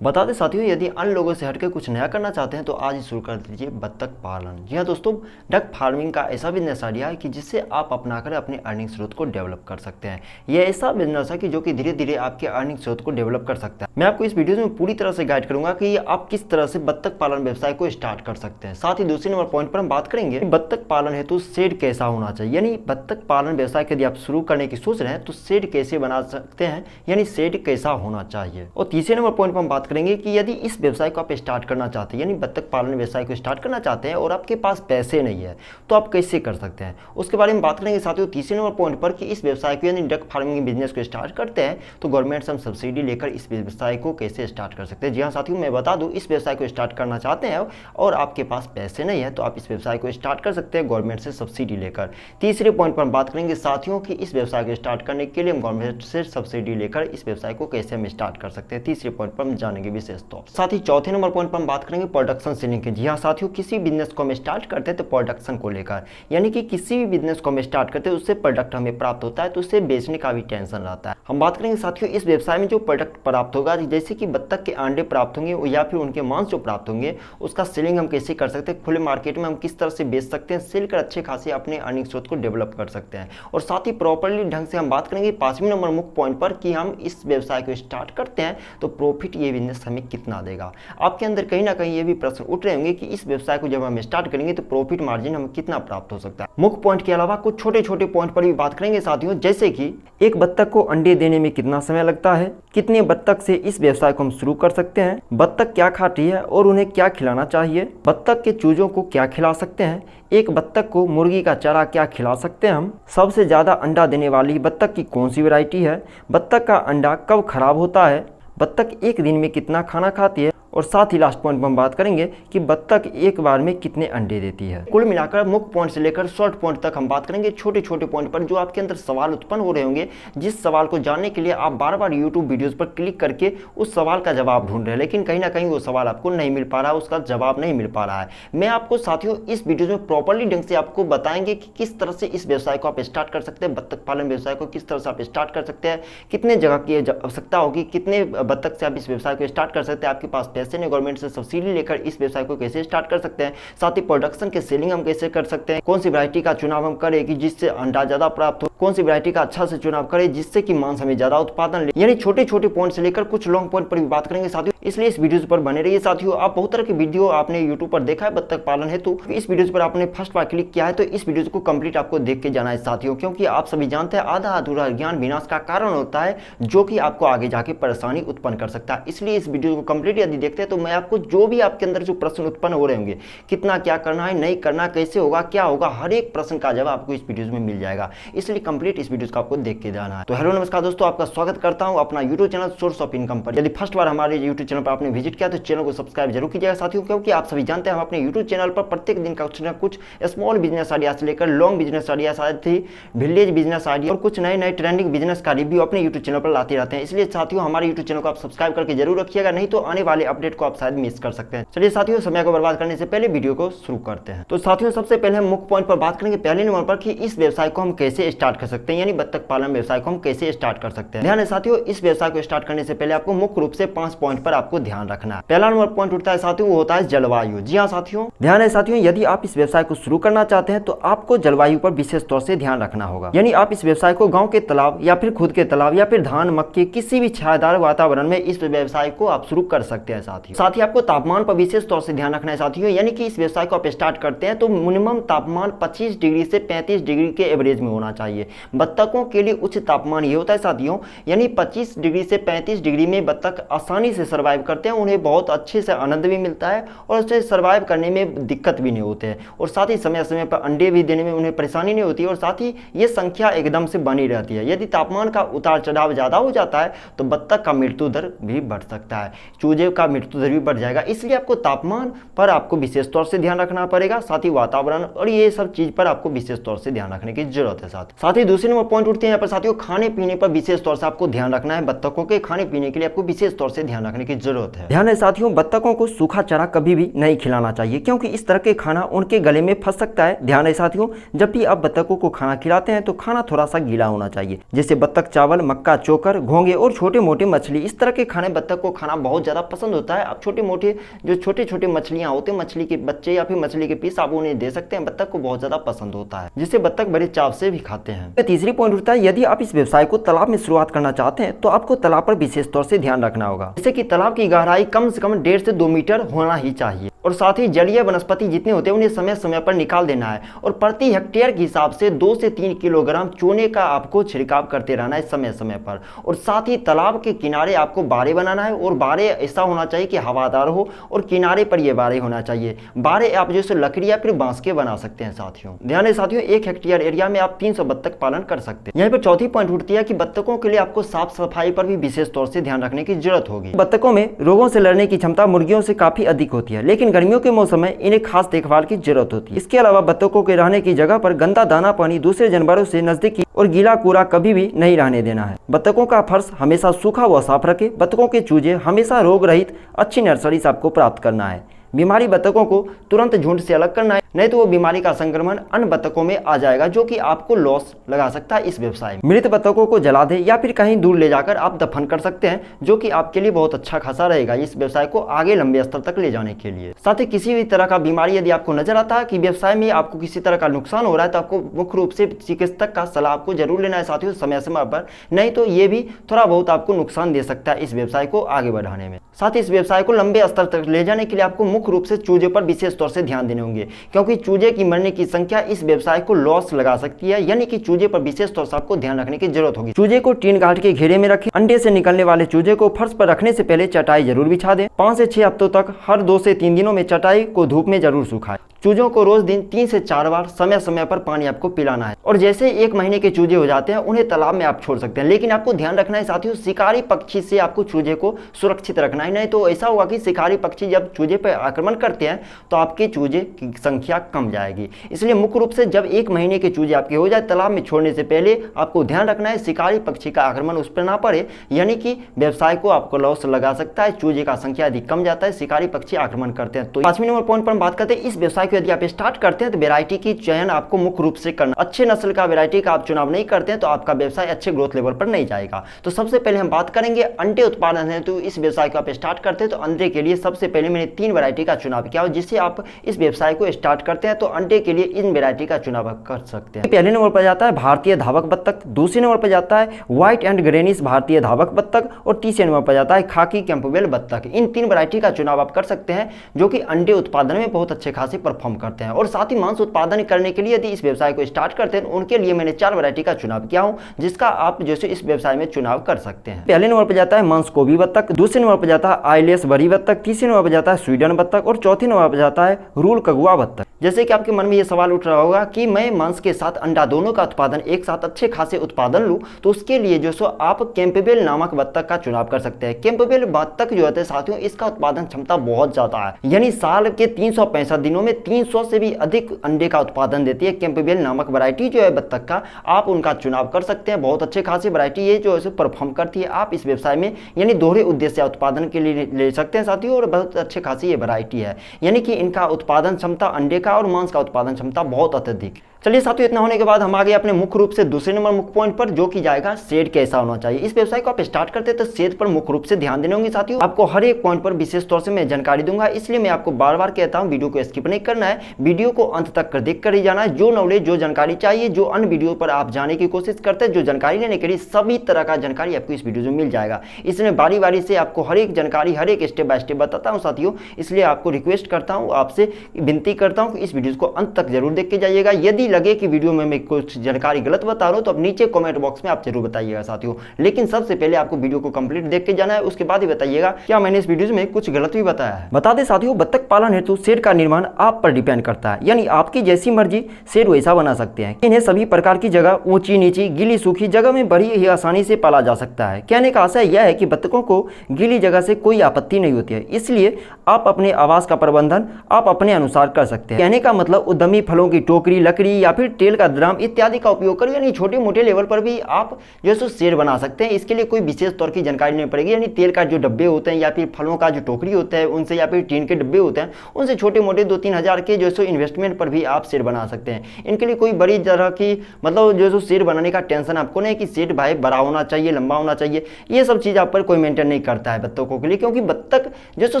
बता दें साथियों, यदि अन्य लोगों से हटकर कुछ नया करना चाहते हैं तो आज ही शुरू कर दीजिए बत्तख पालन। जी हाँ दोस्तों, डक फार्मिंग का ऐसा बिजनेस आइडिया है कि जिससे आप अपनाकर अपने अर्निंग स्रोत को डेवलप कर सकते हैं। यह ऐसा बिजनेस है कि जो कि धीरे धीरे आपके अर्निंग स्रोत को डेवलप कर सकता है। मैं आपको इस वीडियो में पूरी तरह से गाइड करूंगा कि आप किस तरह से बत्तख पालन व्यवसाय को स्टार्ट कर सकते हैं। साथ ही दूसरे नंबर पॉइंट पर हम बात करेंगे बत्तख पालन हेतु शेड कैसा होना चाहिए, यानी बत्तख पालन व्यवसाय यदि आप शुरू करने की सोच रहे हैं तो शेड कैसे बना सकते हैं, यानी शेड कैसा होना चाहिए। और तीसरे नंबर पॉइंट पर हम बात करेंगे कि यदि इस व्यवसाय को आप स्टार्ट करना चाहते हैं, यानी बत्तख पालन व्यवसाय को स्टार्ट करना चाहते हैं और आपके पास पैसे नहीं है तो आप कैसे कर सकते हैं, उसके बारे में बात करेंगे साथियों तीसरे नंबर पॉइंट पर कि इस व्यवसाय को यानी डक फार्मिंग बिजनेस को स्टार्ट करते हैं तो गवर्नमेंट से हम सब्सिडी लेकर इस व्यवसाय को कैसे स्टार्ट कर सकते हैं। जी हाँ साथियों, मैं बता दूं, इस व्यवसाय को स्टार्ट करना चाहते हैं और आपके पास पैसे नहीं है तो आप इस व्यवसाय को स्टार्ट कर सकते हैं गवर्नमेंट से सब्सिडी लेकर। तीसरे पॉइंट पर हम बात करेंगे साथियों कि इस व्यवसाय को स्टार्ट करने के लिए हम गवर्नमेंट से सब्सिडी लेकर इस व्यवसाय को कैसे हम स्टार्ट कर सकते हैं। तीसरे पॉइंट पर हम जानेंगे विशेष तौर। साथ ही चौथे नंबर पॉइंट पर हम बात करेंगे प्रोडक्शन सेलिंग की। जी हाँ साथियों, किसी बिजनेस को हम स्टार्ट करते हैं तो प्रोडक्शन को लेकर, यानी कि किसी भी बिजनेस को हम स्टार्ट करते हैं उससे प्रोडक्ट हमें प्राप्त होता है तो उससे बेचने का भी टेंशन रहता है। हम बात करेंगे साथियों इस व्यवसाय में जो प्रोडक्ट प्राप्त होगा, जैसे कि बत्तख के अंडे प्राप्त होंगे या फिर उनके मांस जो प्राप्त होंगे उसका सेलिंग हम कैसे कर सकते हैं, खुले मार्केट में हम किस तरह से बेच सकते हैं, सेल कर अच्छे खासे अपने अर्निंग स्रोत को डेवलप कर सकते हैं। और साथ ही प्रॉपरली ढंग से हम बात करेंगे पांचवें नंबर मुख्य पॉइंट पर कि हम इस व्यवसाय को स्टार्ट करते हैं तो प्रॉफिट ये बिजनेस हमें कितना देगा। आपके अंदर कहीं ना कहीं ये भी प्रश्न उठ रहे होंगे कि इस व्यवसाय को जब हम स्टार्ट करेंगे तो प्रॉफिट मार्जिन हमें कितना प्राप्त हो सकता है। मुख्य पॉइंट के अलावा कुछ छोटे छोटे पॉइंट पर भी बात करेंगे साथियों, जैसे कि एक बत्तख को अंडे देने में कितना समय लगता है, कितने बत्तख से इस व्यवसाय को हम शुरू कर सकते हैं, बत्तख क्या खाती है और उन्हें क्या खिलाना चाहिए, बत्तख के चूजों को क्या खिला सकते हैं, एक बत्तख को मुर्गी का चारा क्या खिला सकते हैं हम, सबसे ज्यादा अंडा देने वाली बत्तख की कौन सी वैरायटी है, बत्तख का अंडा कब खराब होता है, बत्तख एक दिन में कितना खाना खाती है, और साथ ही लास्ट पॉइंट पर हम बात करेंगे कि बत्तख एक बार में कितने अंडे देती है। कुल मिलाकर मुख्य पॉइंट से लेकर शॉर्ट पॉइंट तक हम बात करेंगे छोटे छोटे पॉइंट पर जो आपके अंदर सवाल उत्पन्न हो रहे होंगे, जिस सवाल को जानने के लिए आप बार बार यूट्यूब वीडियोस पर क्लिक करके उस सवाल का जवाब ढूंढ रहे हैं, लेकिन कहीं ना कहीं वो सवाल आपको नहीं मिल पा रहा है, उसका जवाब नहीं मिल पा रहा है। मैं आपको साथियों इस वीडियो में प्रॉपरली ढंग से आपको बताएंगे कि किस तरह से इस व्यवसाय को आप स्टार्ट कर सकते हैं, बत्तख पालन व्यवसाय को किस तरह से आप स्टार्ट कर सकते हैं, कितने जगह की आवश्यकता होगी, कितने बत्तख से आप इस व्यवसाय को स्टार्ट कर सकते हैं, आपके पास पैसे नहीं, गवर्नमेंट से सब्सिडी लेकर इस व्यवसाय को कैसे स्टार्ट कर सकते हैं, साथ ही प्रोडक्शन के सेलिंग हम कैसे कर सकते हैं, कौन सी वैरायटी का चुनाव हम करें कि जिससे अंडा ज्यादा प्राप्त हो, कौन सी वैरायटी का अच्छा से चुनाव करें जिससे कि मांस हमें ज्यादा उत्पादन ले, यानी छोटे छोटे पॉइंट से लेकर कुछ लॉन्ग पॉइंट पर भी बात करेंगे साथियों। इसलिए इस वीडियो पर बने रहिए साथियों। आप बहुत तरह की वीडियो आपने यूट्यूब पर देखा है बत्तख पालन हेतु, इस वीडियो पर आपने फर्स्ट बार क्लिक किया है तो इस वीडियो को कंप्लीट आपको देख के जाना है साथियों, क्योंकि आप सभी जानते हैं आधा अधूरा ज्ञान विनाश का कारण होता है जो कि आपको आगे जाके परेशानी उत्पन्न कर सकता है। इसलिए इस वीडियो को कंप्लीट यदि देखते हैं तो मैं आपको जो भी आपके अंदर जो प्रश्न उत्पन्न हो रहे होंगे, कितना क्या करना है, नहीं करना, कैसे होगा, क्या होगा, हर एक प्रश्न का जवाब आपको इस वीडियो में मिल जाएगा। इसलिए कंप्लीट इस वीडियो को आपको देख के जाना है। तो हेलो नमस्कार दोस्तों, आपका स्वागत करता हूं अपना YouTube channel source of income पर। यदि फर्स्ट बार हमारे यूट्यूब चैनल पर आपने विजिट किया तो चैनल को सब्सक्राइब जरूर कीजिएगा साथियों, क्योंकि आप सभी जानते हैं हम अपने यूट्यूब चैनल पर प्रत्येक दिन का कुछ ना कुछ स्मॉल बिजनेस आइडिया से लेकर लॉन्ग बिजनेस आइडिया, साथ ही विलेज बिजनेस आइडिया और कुछ नए नए ट्रेंडिंग बिजनेस का रिव्यू अपने यूट्यूब चैनल पर लाते रहते हैं। इसलिए साथियों हमारे यूट्यूब चैनल को आप सब्सक्राइब करके जरूर रखिएगा, नहीं तो आने वाले अपडेट को आप शायद मिस कर सकते हैं। चलिए साथियों, समय को बर्बाद करने से पहले वीडियो को शुरू करते हैं। तो साथियों सबसे पहले हम मुख्य पॉइंट पर बात करेंगे पहले नंबर पर कि इस व्यवसाय को हम कैसे स्टार्ट कर सकते हैं, यानी बत्तख पालन व्यवसाय को हम कैसे स्टार्ट कर सकते हैं। ध्यान है साथियों, इस व्यवसाय को स्टार्ट करने से पहले आपको मुख्य रूप से 5 पॉइंट पर आपको ध्यान रखना है। पहला नंबर पॉइंट उठता है साथियों, वो होता है जलवायु। जी हाँ साथियों, ध्यान है साथियों, यदि आप इस व्यवसाय को शुरू करना चाहते हैं तो आपको जलवायु पर विशेष तौर से ध्यान रखना होगा। यानी आप इस व्यवसाय को गांव के तालाब या फिर खुद के तालाब या फिर धान मक्के किसी भी छायादार वातावरण में इस व्यवसाय को आप शुरू कर सकते हैं। साथ ही आपको तापमान पर विशेष तौर से ध्यान रखना है साथियों, यानी कि इस व्यवसाय को आप स्टार्ट करते हैं तो मिनिमम तापमान 25 डिग्री से 35 डिग्री के एवरेज में होना चाहिए। बत्तखों के लिए उच्च तापमान ये होता है साथियों, यानी 25 डिग्री से 35 डिग्री में बत्तख आसानी से सर्वाइव करते हैं, उन्हें बहुत अच्छे से आनंद भी मिलता है और उससे सर्वाइव करने में दिक्कत भी नहीं होते हैं, और साथ ही समय समय पर अंडे भी देने में उन्हें परेशानी नहीं होती है, और साथ ही ये संख्या एकदम से बनी रहती है। यदि तापमान का उतार चढ़ाव ज्यादा हो जाता है तो बत्तख का मृत्यु दर भी बढ़ सकता है, चूजे का मृत्यु दर भी बढ़ जाएगा। इसलिए आपको तापमान पर आपको विशेष तौर से ध्यान रखना पड़ेगा, साथ ही वातावरण और ये सब चीज पर आपको विशेष तौर से ध्यान रखने की जरूरत है। साथ ही दूसरे नंबर पॉइंट उठते हैं यहाँ पर साथियों, खाने पीने पर विशेष तौर से आपको ध्यान रखना है। बत्तखों के खाने पीने के लिए आपको विशेष तौर से ध्यान रखने की जरूरत है। ध्यान है साथियों, बत्तखों को सूखा चारा कभी भी नहीं खिलाना चाहिए, क्योंकि इस तरह के खाना उनके गले में फंस सकता है। ध्यान है साथियों, जब भी आप बत्तखों को खाना खिलाते हैं तो खाना थोड़ा सा गीला होना चाहिए, जैसे बत्तख चावल, मक्का, चोकर, घोंगे और छोटे मोटे मछली। इस तरह के खाने बत्तख को खाना बहुत ज्यादा पसंद होता है। आप छोटे मोटे जो छोटे छोटे मछलियां होते हैं, मछली के बच्चे या फिर मछली के पीस, आप उन्हें दे सकते हैं। बत्तख को बहुत ज्यादा पसंद होता है, जिसे बत्तख बड़े चाव से भी खाते हैं। तीसरी पॉइंट उठता है, यदि आप इस व्यवसाय को तालाब में शुरुआत करना चाहते हैं तो आपको तालाब पर विशेष तौर से ध्यान रखना होगा, जैसे कि तालाब की गहराई कम से कम 1.5 से 2 मीटर होना ही चाहिए, और साथ ही जलीय वनस्पति जितने होते हैं उन्हें समय समय पर निकाल देना है, और प्रति हेक्टेयर के हिसाब से 2 से 3 किलोग्राम चूने का आपको छिड़काव करते रहना है समय समय पर। और साथ ही तालाब के किनारे आपको बाड़े बनाना है, और बाड़े ऐसा होना चाहिए कि हवादार हो, और किनारे पर ये बाड़े होना चाहिए। बाड़े आप जैसे लकड़ी या फिर बांस के बना सकते हैं। साथियों ध्यान है साथियों, 1 हेक्टेयर एरिया में आप 300 बत्तख पालन कर सकते हैं। यहाँ पर चौथी पॉइंट उठती है कि बत्तखों के लिए आपको साफ सफाई पर भी विशेष तौर से ध्यान रखने की जरूरत होगी। बत्तखों में रोगों से लड़ने की क्षमता मुर्गियों से काफी अधिक होती है, लेकिन गर्मियों के मौसम में इन्हें खास देखभाल की जरूरत होती है। इसके अलावा बत्तखों के रहने की जगह पर गंदा दाना पानी, दूसरे जानवरों से नजदीकी और गीला कूड़ा कभी भी नहीं रहने देना है। बत्तखों का फर्श हमेशा सूखा व साफ रखें। बत्तखों के चूजे हमेशा रोग रहित अच्छी नर्सरी से आपको प्राप्त करना है। बीमारी बत्तखों को तुरंत झुंड से अलग करना है, नहीं तो वो बीमारी का संक्रमण अन्य बत्तखों में आ जाएगा, जो कि आपको लॉस लगा सकता है इस व्यवसाय में। मृत बत्तखों को जला दे या फिर कहीं दूर ले जाकर आप दफन कर सकते हैं, जो कि आपके लिए बहुत अच्छा खासा रहेगा इस व्यवसाय को आगे लंबे स्तर तक ले जाने के लिए। साथ ही किसी भी तरह का बीमारी यदि आपको नजर आता है कि व्यवसाय में आपको किसी तरह का नुकसान हो रहा है, तो आपको मुख्य रूप से चिकित्सक का सलाह आपको जरूर लेना है साथियों समय समय पर, नहीं तो ये भी थोड़ा बहुत आपको नुकसान दे सकता है इस व्यवसाय को आगे बढ़ाने में। साथ ही इस व्यवसाय को लंबे स्तर तक ले जाने के लिए आपको मुख्य रूप से चूजे पर विशेष तौर से ध्यान देने होंगे, क्योंकि चूजे की मरने की संख्या इस व्यवसाय को लॉस लगा सकती है, यानी कि चूजे पर विशेष तौर से आपको ध्यान रखने की जरूरत होगी। चूजे को टीन गार्ड के घेरे में रखें। अंडे से निकलने वाले चूजे को फर्श पर रखने से पहले चटाई जरूर बिछा दें। 5 से 6 हफ्तों तक हर 2 से 3 दिनों में चटाई को धूप में जरूर सुखाएं। चूजों को रोज दिन 3 से 4 बार समय समय पर पानी आपको पिलाना है, और जैसे 1 महीने के चूजे हो जाते हैं उन्हें तालाब में आप छोड़ सकते हैं। लेकिन आपको ध्यान रखना है साथियों, शिकारी पक्षी से आपको चूजे को सुरक्षित रखना है, नहीं तो ऐसा होगा कि शिकारी पक्षी जब चूजे पर आक्रमण करते हैं तो आपके चूजे की संख्या कम जाएगी। इसलिए मुख्य रूप से जब 1 महीने के चूजे आपके हो जाए, तालाब में छोड़ने से पहले आपको ध्यान रखना है शिकारी पक्षी का आक्रमण उस पर ना पड़े, यानी कि व्यवसाय को आपको लॉस लगा सकता है। चूजे का संख्या यदि कम जाता है, शिकारी पक्षी आक्रमण करते हैं। तो 5वें नंबर पॉइंट पर हम बात करते हैं, इस व्यवसाय को यदि आप स्टार्ट करते हैं तो वैरायटी की चयन आपको मुख्य रूप से करना। अच्छे नस्ल का वैरायटी का आप चुनाव नहीं करते हैं तो आपका व्यवसाय अच्छे ग्रोथ लेवल पर नहीं जाएगा। तो सबसे पहले हम बात करेंगे अंडे उत्पादन है, तो इस व्यवसाय को आप स्टार्ट करते हैं तो अंडे के लिए सबसे पहले मैंने 3 वैरायटी का चुनाव किया, और जिससे आप इस व्यवसाय को स्टार्ट करते हैं तो अंडे के लिए इन वैरायटी का चुनाव कर सकते हैं। पहले नंबर पर जाता है भारतीय धावक बत्तख, दूसरे नंबर पर जाता है व्हाइट एंड ग्रेनिश भारतीय धावक बत्तख, और तीसरे नंबर पर जाता है खाकी कैंपबेल बत्तख। इन 3 वैरायटी का चुनाव आप कर सकते हैं, जो कि अंडे उत्पादन में बहुत अच्छे खासे परफॉर्म करते हैं। और साथ ही मांस उत्पादन करने के लिए यदि इस व्यवसाय को स्टार्ट करते हैं, उनके लिए मैंने 4 वैरायटी का चुनाव किया हूं, जिसका आप जैसे इस व्यवसाय में चुनाव कर सकते हैं। पहले नंबर पर जाता है मांसकोबी बत्तख, दूसरे नंबर पर जाता है आइलेस बरी बत्तख, तीसरे नंबर पर जाता है स्वीडन बत्तख, और चौथे नंबर पर जाता है रूल कगुआ बत्तख। जैसे कि आपके मन में यह सवाल उठ रहा होगा कि मैं मांस के साथ अंडा दोनों का उत्पादन एक साथ अच्छे खासे उत्पादन लूं, तो उसके लिए जो सो आप कैंपबेल नामक बत्तख का चुनाव कर सकते हैं। कैंपबेल बत्तख जो होते हैं साथियों, इसका उत्पादन क्षमता बहुत ज्यादा है, यानी साल के 365 दिनों में 300 से भी अधिक अंडे का उत्पादन देती है। कैंपबेल नामक वैरायटी जो है बत्तख का, आप उनका चुनाव कर सकते हैं। बहुत अच्छे खासी वैरायटी ये जो है परफॉर्म करती है। आप इस व्यवसाय में यानी दोहरे उद्देश्य उत्पादन के लिए ले सकते हैं साथियों, और बहुत अच्छे खासी ये वैरायटी है, यानी कि इनका उत्पादन क्षमता अंडे का और मांस का उत्पादन क्षमता बहुत अत्यधिक। चलिए साथियों, इतना होने के बाद हम आ गए अपने मुख्य रूप से दूसरे नंबर मुख्य पॉइंट पर, जो कि जाएगा शेड कैसा होना चाहिए। इस व्यवसाय को आप स्टार्ट करते हैं तो शेड पर मुख्य रूप से ध्यान देने होंगे साथियों। आपको हर एक पॉइंट पर विशेष तौर से मैं जानकारी दूंगा, इसलिए मैं आपको बार बार कहता हूं वीडियो को स्किप नहीं करना है, वीडियो को अंत तक देख कर ही जाना है। जो नॉलेज जो जानकारी चाहिए, जो अन्य वीडियो पर आप जाने की कोशिश करते हैं, जो जानकारी लेने के लिए सभी तरह का जानकारी आपको इस वीडियो में मिल जाएगा। इसमें बारी बारी से आपको हर एक जानकारी हर एक स्टेप बाय स्टेप बताता हूँ साथियों, इसलिए आपको रिक्वेस्ट करता हूँ, आपसे विनती करता हूँ कि इस वीडियो को अंत तक जरूर देख के जाइएगा। यदि लगे कि वीडियो में मैं कुछ जानकारी गलत बता रहा हूँ तो अब नीचे कमेंट बॉक्स में आप जरूर बताइएगा साथियों। लेकिन सबसे पहले आपको वीडियो को कंप्लीट देख के जाना है, उसके बाद ही बताइएगा क्या मैंने इस वीडियो में कुछ गलत भी बताया है। बता दें साथियों, बत्तख पालन हेतु शेड का निर्माण आप पर डिपेंड करता है, यानी आपकी जैसी मर्जी शेड वैसा बना सकते हैं। इन्हें सभी प्रकार की जगह, ऊंची नीची गीली सूखी जगह में बड़ी ही आसानी से पाला जा सकता है। कहने का आशय यह है कि बत्तखों को गीली जगह से कोई आपत्ति नहीं होती है, इसलिए आप अपने आवास का प्रबंधन आप अपने अनुसार कर सकते हैं। कहने का मतलब उद्यमी फलों की टोकरी, लकड़ी या फिर तेल का ड्रम इत्यादि का उपयोग कर, यानी छोटे मोटे लेवल पर भी आप जो है शेड बना सकते हैं। इसके लिए कोई विशेष तौर की जानकारी नहीं पड़ेगी, यानी तेल का जो डब्बे होते हैं या फिर फलों का जो टोकरी होता है उनसे, या फिर टीन के डब्बे होते हैं उनसे छोटे मोटे 2-3 हज़ार के जो इन्वेस्टमेंट पर भी आप शेड बना सकते हैं। इनके लिए कोई बड़ी तरह की मतलब जो शेड बनाने का टेंशन आपको नहीं कि शेड भाई बड़ा होना चाहिए, लंबा होना चाहिए, ये सब चीज़ आप पर कोई मेंटेन नहीं करता है बत्तखों के लिए, क्योंकि बत्तख जो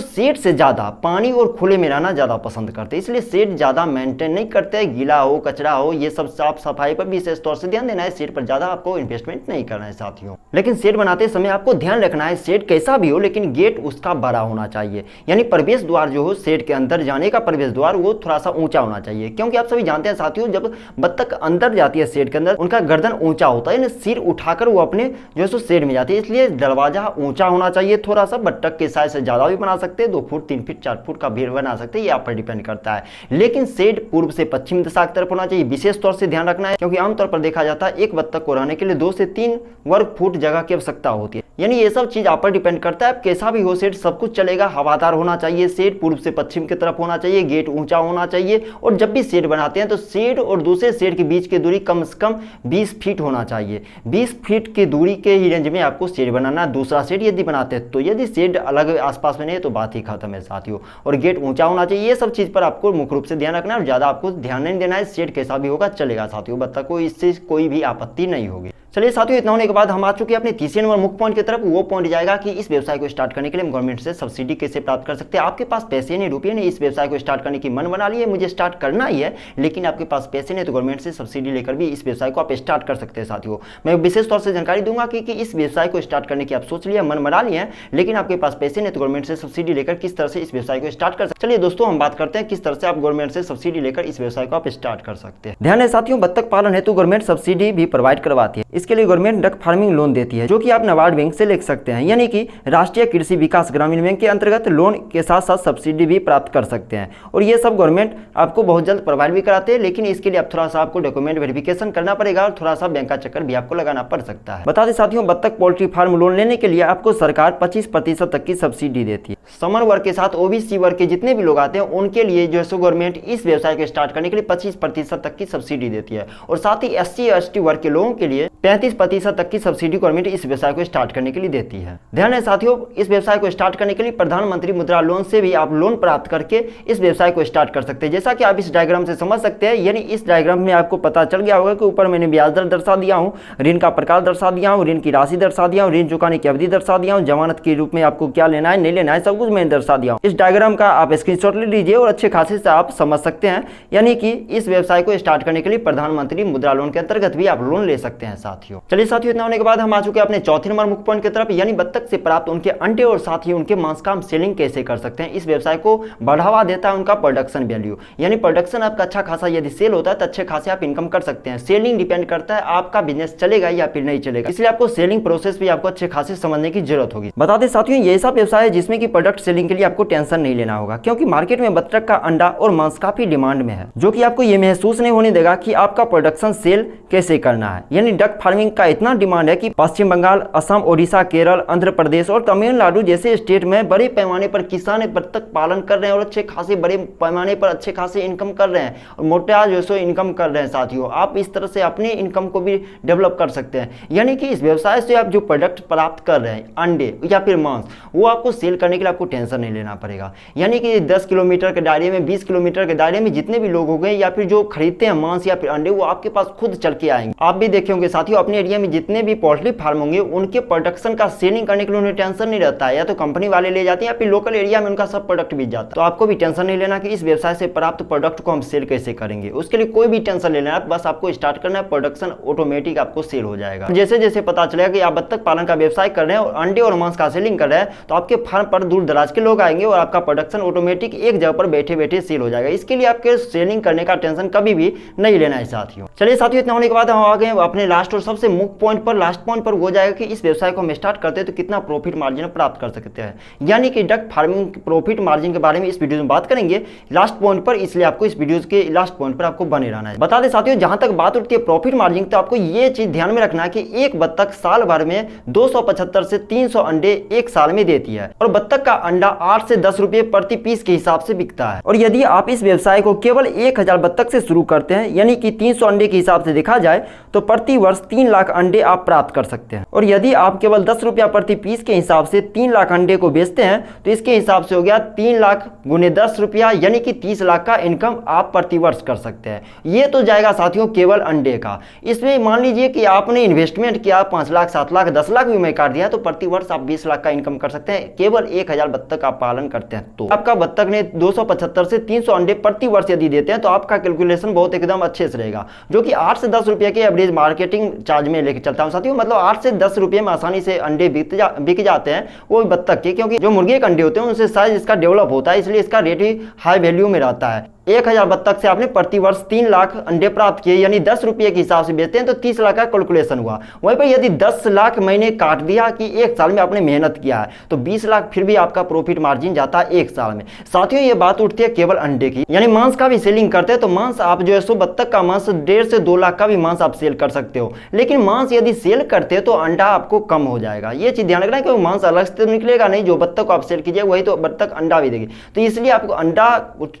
शेड से ज़्यादा पानी और खुले में रहना ज़्यादा पसंद करते हैं, इसलिए शेड ज़्यादा मेंटेन नहीं करते हैं। गीला हो, कचरा हो, ये सब साफ सफाई पर विशेष तौर से ध्यान देना है। शेड पर ज़्यादा आपको इन्वेस्टमेंट नहीं करना है साथियों। लेकिन शेड बनाते समय आपको ध्यान रखना है शेड कैसा भी हो लेकिन गेट उसका बड़ा होना चाहिए, यानी प्रवेश द्वार जो हो शेड के अंदर जाने का प्रवेश द्वार वो थोड़ा सा ऊंचा होना चाहिए। क्योंकि आप सभी जानते हैं साथियों, जब बत्तख अंदर जाती है शेड के अंदर उनका गर्दन ऊंचा होता है, सिर उठाकर वो अपने जो है शेड में जाती है, इसलिए दरवाजा ऊंचा होना चाहिए थोड़ा सा। बत्तख के साइज से ज्यादा भी बना सकते हैं, 2 फुट 3 फीट 4 फुट का भी बना सकते हैं, ये आप पर डिपेंड करता है। लेकिन शेड पूर्व से पश्चिम दिशा की तरफ होना चाहिए, विशेष तौर से ध्यान रखना है, क्योंकि आमतौर पर देखा जाता है एक बत्तख को रहने के लिए 2 से 3 वर्ग फुट जगह की आवश्यकता होती है। यानी ये सब चीज आप पर डिपेंड करता है, कैसा भी हो शेड सब कुछ चलेगा। हवादार होना चाहिए, शेड पूर्व से पश्चिम की तरफ होना चाहिए, गेट ऊंचा होना चाहिए, और जब भी शेड बनाते हैं तो शेड और दूसरे शेड के बीच की दूरी कम से कम 20 फीट होना चाहिए। 20 फीट की दूरी के ही रेंज में आपको शेड बनाना है। दूसरा शेड यदि बनाते हैं तो यदि शेड अलग आसपास में नहीं है तो बात ही खत्म है साथियों। और गेट ऊंचा होना चाहिए, ये सब चीज पर आपको मुख्य रूप से ध्यान रखना है और ज्यादा आपको ध्यान नहीं देना है। शेड कैसा भी होगा चलेगा साथियों, बत्तख को इससे कोई भी आपत्ति नहीं होगी। चलिए साथियों, इतना होने के बाद हम आ चुके हैं अपने तीसरे नंबर मुख्य पॉइंट की तरफ। वो पॉइंट जाएगा कि इस व्यवसाय को स्टार्ट करने के लिए हम गवर्नमेंट से सब्सिडी कैसे प्राप्त कर सकते हैं। आपके पास पैसे नहीं, रुपये नहीं, इस व्यवसाय को स्टार्ट करने की मन बना ली है, मुझे स्टार्ट करना ही है, लेकिन आपके पास पैसे नहीं तो गवर्नमेंट से सब्सिडी लेकर भी इस व्यवसाय को आप स्टार्ट कर सकते हैं साथियों। मैं विशेष तौर से जानकारी दूंगा कि इस व्यवसाय को स्टार्ट करने की आप सोच लिया, मन बना लिए हैं, लेकिन आपके पास पैसे नहीं तो गवर्नमेंट से सब्सिडी लेकर किस तरह से इस व्यवसाय को स्टार्ट कर सकते हैं। चलिए दोस्तों, हम बात करते हैं किस तरह से आप गवर्नमेंट से सब्सिडी लेकर इस व्यवसाय को आप स्टार्ट कर सकते हैं। ध्यान है साथियों, बत्तख पालन हेतु गवर्नमेंट सब्सिडी भी प्रोवाइड करवाती है। इसके लिए गवर्नमेंट डक फार्मिंग लोन देती है, जो कि आप नाबार्ड बैंक से ले सकते हैं, यानी कि राष्ट्रीय कृषि विकास ग्रामीण बैंक के अंतर्गत लोन के साथ साथ सब्सिडी भी प्राप्त कर सकते हैं। और ये सब गवर्नमेंट आपको बहुत जल्द प्रोवाइड भी कराते हैं, लेकिन इसके लिए आप थोड़ा सा आपको डॉक्यूमेंट वेरिफिकेशन करना पड़ेगा और थोड़ा सा बैंक का चक्कर भी आपको लगाना पड़ सकता है। बता दें साथियों, बत्तख पोल्ट्री फार्म लोन लेने के लिए आपको सरकार 25% तक की सब्सिडी देती है। समर वर्ग के साथ ओबीसी वर्ग के जितने भी लोग आते हैं उनके लिए जो है गवर्नमेंट इस व्यवसाय को स्टार्ट करने के लिए 25% तक की सब्सिडी देती है, और साथ ही SC/ST वर्ग के लोगों के लिए 35% तक की सब्सिडी गवर्नमेंट इस व्यवसाय को स्टार्ट करने के लिए देती है। ध्यान है साथियों, इस व्यवसाय को स्टार्ट करने के लिए प्रधानमंत्री मुद्रा लोन से भी आप लोन प्राप्त करके इस व्यवसाय को स्टार्ट कर सकते हैं। जैसा कि आप इस डायग्राम से समझ सकते हैं, यानी इस डायग्राम में आपको पता चल गया होगा कि ऊपर मैंने ब्याज दर दर्शा दिया हूँ, ऋण का प्रकार दर्शा दिया हूँ, ऋण की राशि दर्शा दिया हूँ, ऋण चुकाने की अवधि दर्शा दिया हूँ, जमानत के रूप में आपको क्या लेना है नहीं लेना है सब कुछ मैंने दर्शा दिया हूँ। इस डायग्राम का आप स्क्रीनशॉट ले लीजिए और अच्छे खासे से आप समझ सकते हैं, यानी कि इस व्यवसाय को स्टार्ट करने के लिए प्रधानमंत्री मुद्रा लोन के अंतर्गत भी आप लोन ले सकते हैं साथियों। चलिए साथियों, इतना होने के बाद हम आ चुके हैं अपने चौथे नंबर मुख्य पॉइंट की तरफ, यानी बत्तख से प्राप्त उनके अंडे और साथ ही उनके मांस का हम सेलिंग कैसे कर सकते हैं। इस व्यवसाय को बढ़ावा देता है उनका प्रोडक्शन वैल्यू, यानी प्रोडक्शन आपका अच्छा खासा यदि सेल होता है तो अच्छे खासे आप इनकम कर सकते हैं। सेलिंग डिपेंड करता है आपका बिजनेस चलेगा या फिर नहीं चलेगा, इसलिए आपको सेलिंग प्रोसेस भी आपको अच्छे खासे समझने की जरूरत होगी। बता दें साथियों, ये ऐसा व्यवसाय है जिसमें कि प्रोडक्ट सेलिंग के लिए आपको टेंशन नहीं लेना होगा, क्योंकि मार्केट में बत्तख का अंडा और मांस काफी डिमांड में है, जो कि आपको ये महसूस नहीं होने देगा कि आपका प्रोडक्शन सेल कैसे करना है। यानी डक फार्मिंग का इतना डिमांड है कि पश्चिम बंगाल, असम, ओडिशा, केरल, आंध्र प्रदेश और तमिलनाडु जैसे स्टेट में बड़े पैमाने पर किसान बत्तख पालन कर रहे हैं और अच्छे खासे बड़े पैमाने पर अच्छे खासे इनकम कर रहे हैं और मोटा जो सो इनकम कर रहे हैं साथियों। आप इस तरह से अपने इनकम को भी डेवलप कर सकते हैं, यानी कि इस व्यवसाय से आप जो प्रोडक्ट प्राप्त कर रहे हैं अंडे या फिर मांस, वो आपको सेल करने के लिए आपको टेंशन नहीं लेना पड़ेगा। यानी कि 10 किलोमीटर के दायरे में, 20 किलोमीटर के दायरे में जितने भी लोग हो गए या फिर जो खरीदते हैं मांस या फिर अंडे, वो आपके पास खुद चल के आएंगे। आप भी देखे होंगे साथियों, साथियों अपने एरिया में जितने भी पोल्ट्री फार्म होंगे उनके प्रोडक्शन का सेलिंग करने के लिए उन्हें टेंशन नहीं रहता है, या तो कंपनी वाले ले जाते हैं या फिर लोकल एरिया में उनका सब प्रोडक्ट बिक जाता है। तो आपको भी टेंशन नहीं लेना कि इस व्यवसाय से प्राप्त प्रोडक्ट को हम सेल कैसे करेंगे, उसके लिए कोई भी टेंशन नहीं लेना, बस आपको स्टार्ट करना है, प्रोडक्शन ऑटोमेटिक आपको सेल हो जाएगा। जैसे जैसे पता चलेगा कि आप बत्तख पालन का व्यवसाय कर रहे हैं और अंडे और मांस का सेलिंग कर रहे हैं तो आपके फार्म पर दूर दराज के लोग आएंगे और आपका प्रोडक्शन ऑटोमेटिक एक जगह पर बैठे बैठे सेल हो जाएगा। इसके लिए आपके सेलिंग करने का टेंशन कभी भी नहीं लेना है साथियों। चलिए साथियों, इतना होने के बाद हम आ गए अपने लास्ट और सबसे मुख्य पॉइंट पर। लास्ट पॉइंट पर हो जाएगा कि इस व्यवसाय को हम स्टार्ट करते हैं तो कितना प्रॉफिट मार्जिन प्राप्त कर सकते हैं, यानी कि डक फार्मिंग प्रॉफिट मार्जिन के बारे में इस वीडियो में बात करेंगे लास्ट पॉइंट पर, इसलिए आपको इस वीडियो के लास्ट पॉइंट पर आपको बने रहना है। बता दें साथियों, जहां तक बात उठती है प्रॉफिट मार्जिन, तो आपको ये चीज ध्यान में रखना है कि एक बत्तख साल भर में 275 से 300 अंडे एक साल में देती है और बत्तख का अंडा 8 से 10 रुपए प्रति पीस के हिसाब से बिकता है। और यदि आप इस व्यवसाय को केवल 1000 बत्तख से शुरू करते हैं, यानी कि 300 अंडे के हिसाब से देखा जाए तो प्रति वर्ष 3 लाख अंडे आप प्राप्त कर सकते हैं। और यदि आप केवल 10 रुपया प्रति पीस के हिसाब से 3 लाख अंडे को बेचते हैं तो इसके हिसाब से हो गया 3 लाख गुने 10 रुपया, यानी कि 30 लाख का इनकम आप प्रति वर्ष कर सकते हैं। ये तो जाएगा साथियों केवल अंडे का। इसमें मान लीजिए कि आपने इन्वेस्टमेंट किया 5 लाख 7 लाख 10 लाख भी मैं काट दिया तो प्रति वर्ष आप 20 लाख का इनकम कर सकते हैं, केवल 1000 बत्तख आप पालन करते हैं। तो आपका बत्तख ने 275 से 300 अंडे प्रति वर्ष यदि देते हैं तो आपका कैलकुलेशन बहुत एकदम अच्छे से रहेगा, जो कि 8 से 10 रुपये के एवरेज मार्केटिंग चार्ज में लेकर चलता हूं साथियों। मतलब 8 से 10 रुपये में आसानी से अंडे बिक जाते हैं वो बत्तख के, क्योंकि जो मुर्गे के अंडे होते हैं उनसे साइज इसका डेवलप होता है, इसलिए इसका रेट ही हाई वैल्यू में रहता है। 1000 बत्तख से आपने प्रति वर्ष 3 लाख अंडे प्राप्त किए, यानी 10 रुपये के हिसाब से बेचते हैं तो 30 लाख का कैलकुलेशन हुआ। वहीं पर यदि 10 लाख महीने काट दिया कि एक साल में आपने मेहनत किया है तो 20 लाख फिर भी आपका प्रॉफिट मार्जिन जाता है एक साल में। साथियों ये बात उठती है केवल अंडे की, यानी मांस का भी सेलिंग करते हैं तो मांस आप जो है सो बत्तख का मांस 1.5 से 2 लाख का भी मांस आप सेल कर सकते हो, लेकिन मांस यदि सेल करते हैं तो अंडा आपको कम हो जाएगा। ये चीज ध्यान रखना है कि मांस अलग से तो निकलेगा नहीं, जो बत्तख को आप सेल कीजिए वही तो बत्तख अंडा भी देगी। तो इसलिए आपको अंडा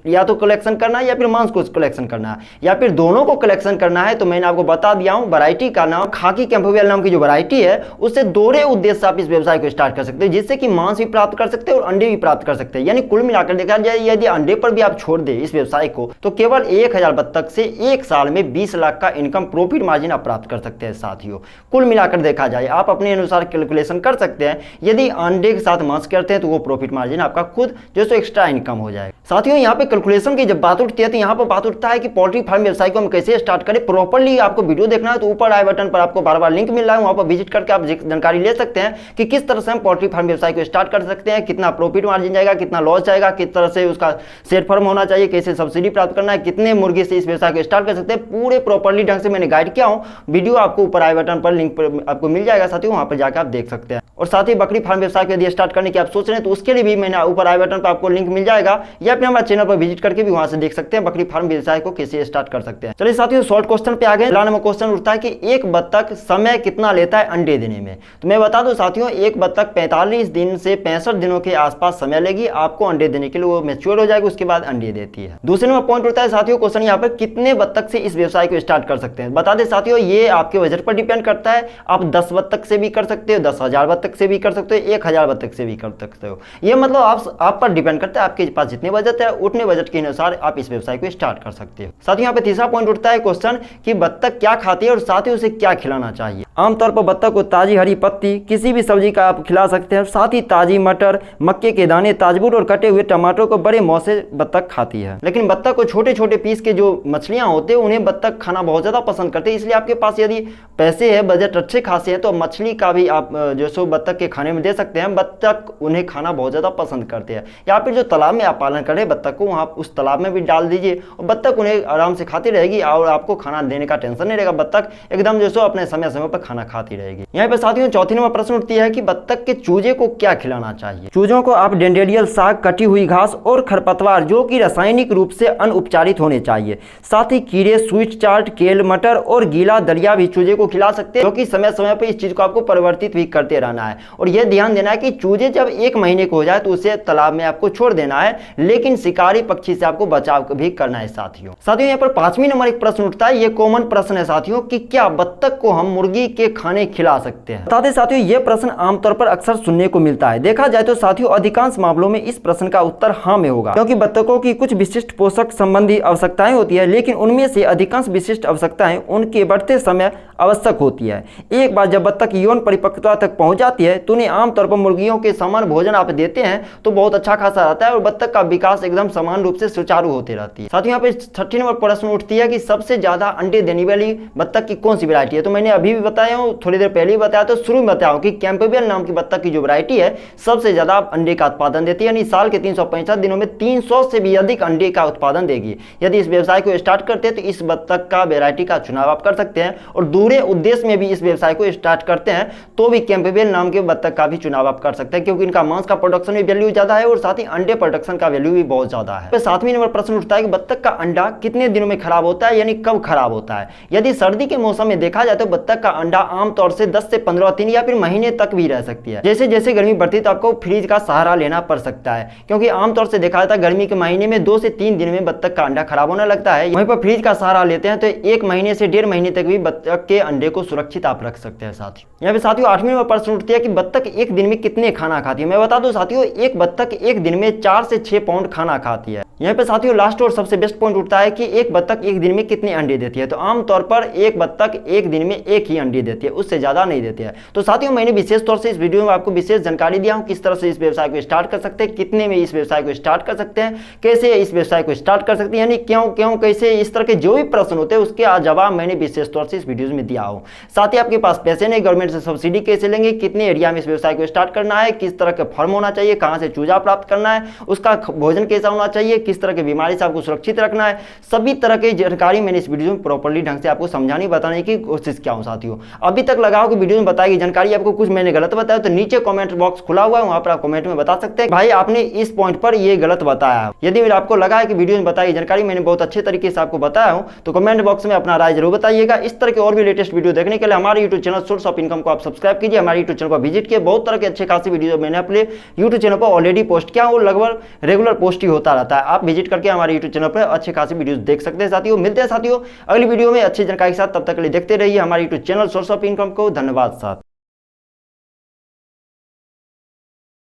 या तो कलेक्शन करना है या फिर मांस कलेक्शन करना है या फिर दोनों को कलेक्शन करना है। तो मैंने आपको बता दिया हूं वैरायटी का नाम खाकी कैंपबेल नाम की जो वैरायटी है उससे दोहरे उद्देश्य आप इस व्यवसाय को स्टार्ट कर सकते हैं, जिससे कि मांस भी प्राप्त कर सकते हैं और अंडे भी प्राप्त कर सकते हैं। यानी कुल मिलाकर देखा जाए यदि अंडे पर भी आप छोड़ दे इस व्यवसाय को तो केवल 1000 बत्तख से एक साल में 20 लाख का इनकम प्रॉफिट मार्जिन आप प्राप्त कर सकते हैं साथियों। कुल मिलाकर देखा जाए आप अपने अनुसार कैलकुलेशन कर सकते हैं, यदि अंडे के साथ मांस करते हैं तो वो प्रॉफिट मार्जिन आपका खुद जो सो एक्स्ट्रा इनकम हो जाएगा। साथियों यहाँ पे कैलकुलेशन की जब बात उठती है तो यहाँ पर बात उठता है कि पोल्ट्री फार्म व्यवसाय को हम कैसे स्टार्ट करें। प्रॉपर्ली आपको वीडियो देखना है तो ऊपर आई बटन पर आपको बार बार लिंक मिल रहा है, वहां पर विजिट करके आप जानकारी ले सकते हैं कि किस तरह से हम पोल्ट्री फार्म व्यवसाय को स्टार्ट कर सकते हैं, कितना प्रॉफिट मार्जिन जाएगा, कितना लॉस जाएगा, किस तरह से उसका सेट फर्म होना चाहिए, कैसे सब्सिडी प्राप्त करना है, कितने मुर्गे से इस व्यवसाय को स्टार्ट कर सकते हैं। पूरे प्रॉपर्ली ढंग से मैंने गाइड किया हूं, वीडियो आपको ऊपर आई बटन पर लिंक पर आपको मिल जाएगा साथियों, वहां पर जाकर आप देख सकते हैं। और साथ ही बकरी फार्म व्यवसाय को यदि स्टार्ट करने की आप सोच रहे हैं तो उसके लिए भी मैंने ऊपर आई बटन पर आपको लिंक मिल जाएगा, या फिर हमारे चैनल पर विजिट करके भी वहां से देख सकते हैं बकरी फार्म व्यवसाय को कैसे स्टार्ट कर सकते हैं। चलिए साथियों शॉर्ट क्वेश्चन पे आ गए। पहला नंबर क्वेश्चन उठता है कि एक बत्तख समय कितना लेता है अंडे देने में। तो मैं बता दूं साथियों एक बत्तख 45 दिन से 65 दिनों के आसपास समय लेगी आपको अंडे देने के लिए, वो मैच्योर हो जाएगी उसके बाद अंडे देती है। दूसरे नंबर पॉइंट उठता है साथियों क्वेश्चन यहाँ पर कितने बत्तख से इस व्यवसाय को स्टार्ट कर सकते हैं। बता दें साथियों ये आपके बजट पर डिपेंड करता है, आप 10 बत्तख से भी कर सकते हो, 10,000 बत्तख से भी कर सकते हो, 1000 बत्तख से भी कर सकते हो। ये मतलब आप पर डिपेंड करता है, आपके पास जितने बजट है उतने बजट के अनुसार आप इस व्यवसाय को स्टार्ट कर सकते हो। साथियों यहाँ पे तीसरा पॉइंट उठता है क्वेश्चन कि बत्तख क्या खाती है और साथ ही उसे क्या खिलाना चाहिए। आमतौर पर बत्तख को ताजी हरी पत्ती किसी भी सब्जी का आप खिला सकते हैं, साथ ही ताजी मटर, मक्के के दाने, ताजबूट और कटे हुए टमाटर को बड़े मौज से बत्तख खाती है। लेकिन बत्तख को छोटे छोटे पीस के जो मछलियां होते हैं उन्हें बत्तख खाना बहुत ज्यादा पसंद करते हैं, इसलिए आपके पास यदि पैसे है बजट अच्छे खासे हैं तो मछली का भी आप जो सो बत्तख के खाने में दे सकते हैं। बत्तख उन्हें खाना बहुत ज्यादा पसंद करते हैं, या फिर जो तालाब में आप पालन करें बत्तख को वहां उस तालाब में भी डाल दीजिए और बत्तख उन्हें आराम से खाती रहेगी और आपको खाना देने का टेंशन नहीं रहेगा। बत्तख एकदम जो सो अपने समय समय पर खाना खाती रहेगी। यहाँ पे साथियों चौथी नंबर प्रश्न उठती है कि बत्तख के चूजे को क्या खिलाना चाहिए। चूजों को आप डेंडेरियल साग, कटी हुई घास और खरपतवार जो कि रासायनिक रूप से अनउपचारित होने चाहिए, साथ ही कीड़े, स्वीट चार्ट, केल, मटर और गीला दलिया भी चूजे को खिला सकते हैं, क्योंकि समय समय पर इस चीज को आपको परिवर्तित भी करते रहना है। और यह ध्यान देना है कि चूजे जब 1 महीने को हो जाए तो उसे तालाब में आपको छोड़ देना है, लेकिन शिकारी पक्षी से आपको बचाव भी करना है साथियों। साथियों यहाँ पर 5वीं नंबर एक प्रश्न उठता है, ये कॉमन प्रश्न है साथियों कि क्या बत्तख को हम मुर्गी के खाने खिला सकते हैं। बता दें साथियों यह प्रश्न आमतौर पर अक्सर सुनने को मिलता है। देखा जाए तो साथियों अधिकांश मामलों में इस प्रश्न का उत्तर हाँ में होगा, क्योंकि बत्तखों की कुछ विशिष्ट पोषक संबंधी आवश्यकताएं होती है, लेकिन उनमें से अधिकांश विशिष्ट आवश्यकताएं उनके बढ़ते समय आवश्यक होती है। एक बार जब बत्तख यौन परिपक्वता तक पहुंच जाती है तो उन्हें आमतौर पर मुर्गियों के समान भोजन आप देते हैं तो बहुत अच्छा खासा रहता है और बत्तख का विकास एकदम समान रूप से सुचारू होती रहती है। साथियों, यहाँ पे 6 नंबर प्रश्न उठती है कि सबसे ज्यादा अंडे देने वाली बत्तख की कौन सी वैरायटी है। तो मैंने अभी भी बताया हूँ, थोड़ी देर पहले ही बताया, तो शुरू में बताया हूँ कि कैम्पेबियल नाम की बत्तख की जो वैरायटी है सबसे ज्यादा अंडे का उत्पादन देती है, यानी साल के 365 दिनों में 300 से भी अधिक अंडे का उत्पादन देगी। यदि इस व्यवसाय को स्टार्ट करते हैं तो इस बत्तख का वैरायटी का चुनाव आप कर सकते हैं और दूसरे उद्देश्य में भी इस व्यवसाय को स्टार्ट करते हैं तो भी कैम्पेबियल नाम के बत्तख का भी चुनाव आप कर सकते हैं, क्योंकि इनका मांस का प्रोडक्शन भी वैल्यू ज्यादा है और साथ ही अंडे प्रोडक्शन का वैल्यू भी बहुत ज्यादा है। 7वें नंबर प्रश्न उठता है कि बत्तख का अंडा कितने दिनों में खराब होता है, यानी कब खराब होता है। यदि सर्दी के मौसम में देखा जाए तो बत्तख का अंडा आमतौर से 10 से 15 दिन या फिर महीने तक भी रह सकती है। जैसे जैसे गर्मी बढ़ती है तो आपको फ्रिज का सहारा लेना पड़ सकता है, क्योंकि आमतौर से देखा जाता है गर्मी के महीने में 2 से 3 दिन में बत्तख का अंडा खराब होने लगता है। वहीं पर फ्रिज का सहारा लेते हैं तो 1 महीने से 1.5 महीने तक भी बत्तख के अंडे को सुरक्षित आप रख सकते हैं। साथियों, यहाँ पे 8वें नंबर प्रश्न उठती है कि बत्तख एक दिन में कितने खाना खाती है। मैं बता दूं साथियों, एक बत्तख एक दिन में 4 से 6 पाउंड खाना खाती है। यहाँ पे साथियों लास्ट और सबसे बेस्ट पॉइंट उठता है कि एक बत्तख एक दिन में कितने अंडे देती है। तो आमतौर पर एक बत्तख एक दिन में एक ही अंडे देती है, उससे ज्यादा नहीं देती है। तो साथियों, मैंने विशेष तौर से इस वीडियो में आपको विशेष जानकारी दिया हूं किस तरह से इस व्यवसाय को स्टार्ट कर सकते हैं, कितने में इस व्यवसाय को स्टार्ट कर सकते हैं, कैसे इस व्यवसाय को स्टार्ट कर सकते हैं, यानी क्यों क्यों कैसे, इस तरह के जो भी प्रश्न होते हैं उसके जवाब मैंने विशेष तौर से इस वीडियो में दिया हूं। साथ ही आपके पास पैसे नहीं, गवर्नमेंट से सब्सिडी कैसे लेंगे, कितने एरिया में इस व्यवसाय को स्टार्ट करना है, किस तरह का फॉर्म होना चाहिए, कहां से चूजा प्राप्त करना है, उसका भोजन कैसा होना चाहिए, किस तरह की बीमारी से आपको सुरक्षित रखना है, सभी तरह की जानकारी मैंने इस वीडियो में प्रॉपर्ली ढंग से आपको समझाने बताने की कोशिश किया हूं। साथियों, अभी तक लगाओ कि वीडियो में बताई गई जानकारी आपको कुछ मैंने गलत बताया तो नीचे कमेंट बॉक्स खुला हुआ है, वहां पर आप कमेंट में बता सकते हैं भाई आपने इस पॉइंट पर ये गलत बताया। यदि आपको लगा है कि वीडियो में बताई जानकारी मैंने बहुत अच्छे तरीके से आपको बताया हूं तो कमेंट बॉक्स में अपना राय जरूर बताइएगा। इस तरह के और भी लेटेस्ट वीडियो देखने के लिए हमारे YouTube channel source of income को आप सब्सक्राइब कीजिए, हमारे यूट्यूब चैनल को विजिट किए। बहुत तरह के अच्छे खासी वीडियो मैंने अपने यूट्यूब चैनल पर ऑलरेडी पोस्ट किया, वो लगभग रेगुलर पोस्ट ही होता रहता है। आप विजिट करके हमारे यूट्यूब चैनल पर अच्छे खासी वीडियो देख सकते हैं। साथियों, मिलते हैं साथियों अगली वीडियो में अच्छी जानकारी के साथ, तब तक के लिए देखते रहिए हमारे YouTube channel source of income को। धन्यवाद साथ।